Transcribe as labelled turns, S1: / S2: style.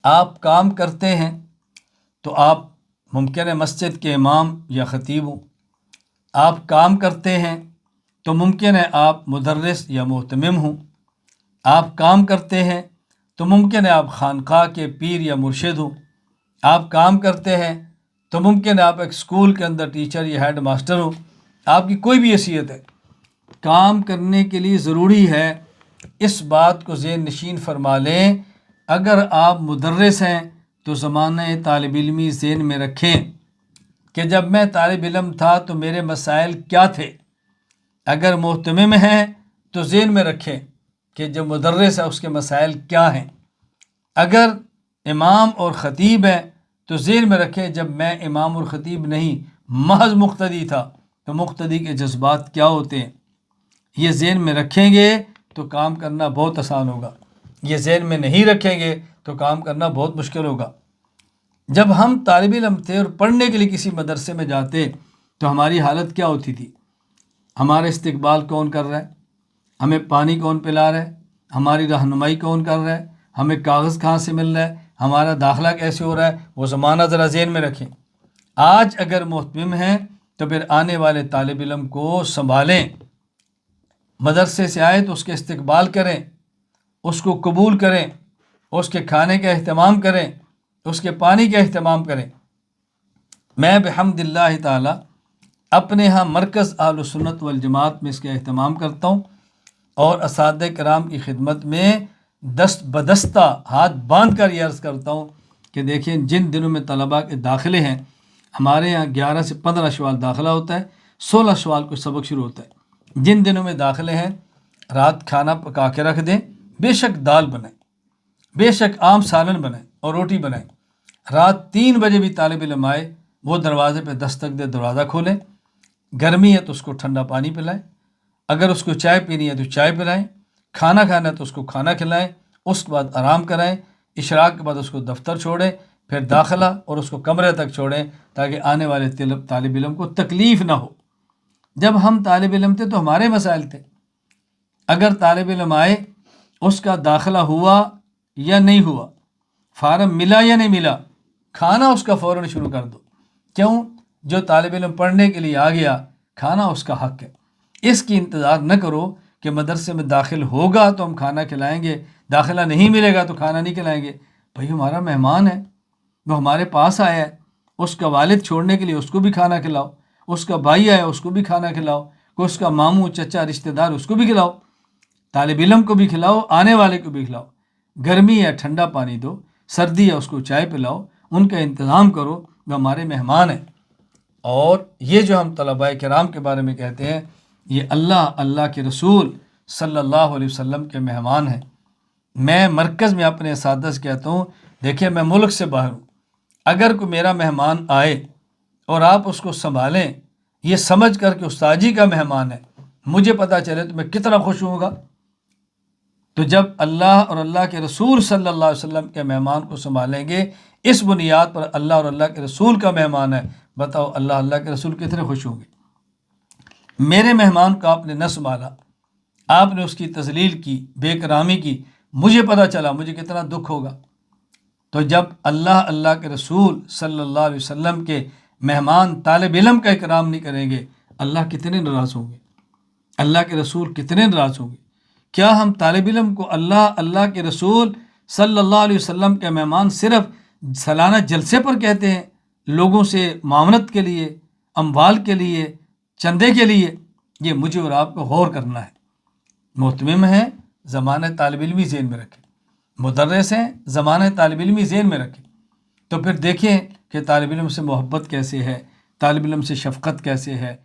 S1: آپ کام کرتے ہیں تو آپ ممکن ہے مسجد کے امام یا خطیب ہوں، آپ کام کرتے ہیں تو ممکن ہے آپ مدرس یا محتمم ہوں، آپ کام کرتے ہیں تو ممکن ہے آپ خانقاہ کے پیر یا مرشد ہوں، آپ کام کرتے ہیں تو ممکن ہے آپ ایک اسکول کے اندر ٹیچر یا ہیڈ ماسٹر ہوں، آپ کی کوئی بھی حیثیت ہے۔ کام کرنے کے لیے ضروری ہے اس بات کو ذہن نشین فرما لیں، اگر آپ مدرس ہیں تو زمانہ طالب علمی ذہن میں رکھیں کہ جب میں طالب علم تھا تو میرے مسائل کیا تھے۔ اگر محتمم ہیں تو ذہن میں رکھیں کہ جب مدرس ہے اس کے مسائل کیا ہیں۔ اگر امام اور خطیب ہے تو ذہن میں رکھیں جب میں امام اور خطیب نہیں محض مقتدی تھا تو مقتدی کے جذبات کیا ہوتے ہیں۔ یہ ذہن میں رکھیں گے تو کام کرنا بہت آسان ہوگا، یہ ذہن میں نہیں رکھیں گے تو کام کرنا بہت مشکل ہوگا۔ جب ہم طالب علم تھے اور پڑھنے کے لیے کسی مدرسے میں جاتے تو ہماری حالت کیا ہوتی تھی؟ ہمارا استقبال کون کر رہا ہے؟ ہمیں پانی کون پلا رہا ہے؟ ہماری رہنمائی کون کر رہا ہے؟ ہمیں کاغذ کہاں سے مل رہا ہے؟ ہمارا داخلہ کیسے ہو رہا ہے؟ وہ زمانہ ذرا ذہن میں رکھیں۔ آج اگر محتمم ہیں تو پھر آنے والے طالب علم کو سنبھالیں، مدرسے سے آئے تو اس کے استقبال کریں، اس کو قبول کریں، اس کے کھانے کا اہتمام کریں، اس کے پانی کا اہتمام کریں۔ میں بحمد اللہ تعالی اپنے ہاں مرکز اہل سنت والجماعت میں اس کا اہتمام کرتا ہوں اور اساتذہ کرام کی خدمت میں دست بدستہ ہاتھ باندھ کر یہ عرض کرتا ہوں کہ دیکھیں جن دنوں میں طلباء کے داخلے ہیں، ہمارے یہاں 11 سے 15 شوال داخلہ ہوتا ہے، 16 شوال کو سبق شروع ہوتا ہے۔ جن دنوں میں داخلے ہیں رات کھانا پکا کے رکھ دیں، بے شک دال بنائیں، بے شک عام سالن بنائیں اور روٹی بنائیں۔ رات 3 بجے بھی طالب علم آئے وہ دروازے پہ دستک دے، دروازہ کھولیں، گرمی ہے تو اس کو ٹھنڈا پانی پلائیں، اگر اس کو چائے پینی ہے تو چائے پلائیں، کھانا کھانا ہے تو اس کو کھانا کھلائیں، اس کے بعد آرام کرائیں، اشراق کے بعد اس کو دفتر چھوڑیں، پھر داخلہ اور اس کو کمرے تک چھوڑیں تاکہ آنے والے طالب علم کو تکلیف نہ ہو۔ جب ہم طالب علم تھے تو ہمارے مسائل تھے، اگر طالب علم آئے اس کا داخلہ ہوا یا نہیں ہوا، فارم ملا یا نہیں ملا، کھانا اس کا فوراً شروع کر دو۔ کیوں؟ جو طالب علم پڑھنے کے لیے آ گیا، کھانا اس کا حق ہے۔ اس کی انتظار نہ کرو کہ مدرسے میں داخل ہوگا تو ہم کھانا کھلائیں گے، داخلہ نہیں ملے گا تو کھانا نہیں کھلائیں گے۔ بھائی ہمارا مہمان ہے، وہ ہمارے پاس آیا ہے، اس کا والد چھوڑنے کے لیے اس کو بھی کھانا کھلاؤ، اس کا بھائی آیا اس کو بھی کھانا کھلاؤ، کوئی اس کا ماموں چچا رشتہ دار اس کو بھی کھلاؤ، طالب علم کو بھی کھلاؤ، آنے والے کو بھی کھلاؤ۔ گرمی ہے ٹھنڈا پانی دو، سردی ہے اس کو چائے پلاؤ، ان کا انتظام کرو، وہ ہمارے مہمان ہیں۔ اور یہ جو ہم طلباء کرام کے بارے میں کہتے ہیں، یہ اللہ کے رسول صلی اللہ علیہ وسلم کے مہمان ہیں۔ میں مرکز میں اپنے اساتذہ سے کہتا ہوں، دیکھیں میں ملک سے باہر ہوں، اگر کوئی میرا مہمان آئے اور آپ اس کو سنبھالیں یہ سمجھ کر کہ استاد جی کا مہمان ہے، مجھے پتہ چلے تو میں کتنا خوش ہوں گا۔ تو جب اللہ اور اللہ کے رسول صلی اللہ علیہ وسلم کے مہمان کو سنبھالیں گے اس بنیاد پر اللہ اور اللہ کے رسول کا مہمان ہے، بتاؤ اللہ کے رسول کتنے خوش ہوں گے۔ میرے مہمان کو آپ نے نہ سنبھالا، آپ نے اس کی تذلیل کی، بے اکرامی کی، مجھے پتہ چلا مجھے کتنا دکھ ہوگا۔ تو جب اللہ کے رسول صلی اللہ علیہ وسلم کے مہمان طالب علم کا اکرام نہیں کریں گے، اللہ کتنے ناراض ہوں گے، اللہ کے رسول کتنے ناراض ہوں گے۔ کیا ہم طالب علم کو اللہ کے رسول صلی اللہ علیہ وسلم کے مہمان صرف سالانہ جلسے پر کہتے ہیں، لوگوں سے معاونت کے لیے، اموال کے لیے، چندے کے لیے؟ یہ مجھے اور آپ کو غور کرنا ہے۔ محتمم ہیں زمانہ طالب علمی ذہن میں رکھیں، مدرس ہیں زمانہ طالب علمی ذہن میں رکھیں، تو پھر دیکھیں کہ طالب علم سے محبت کیسے ہے، طالب علم سے شفقت کیسے ہے،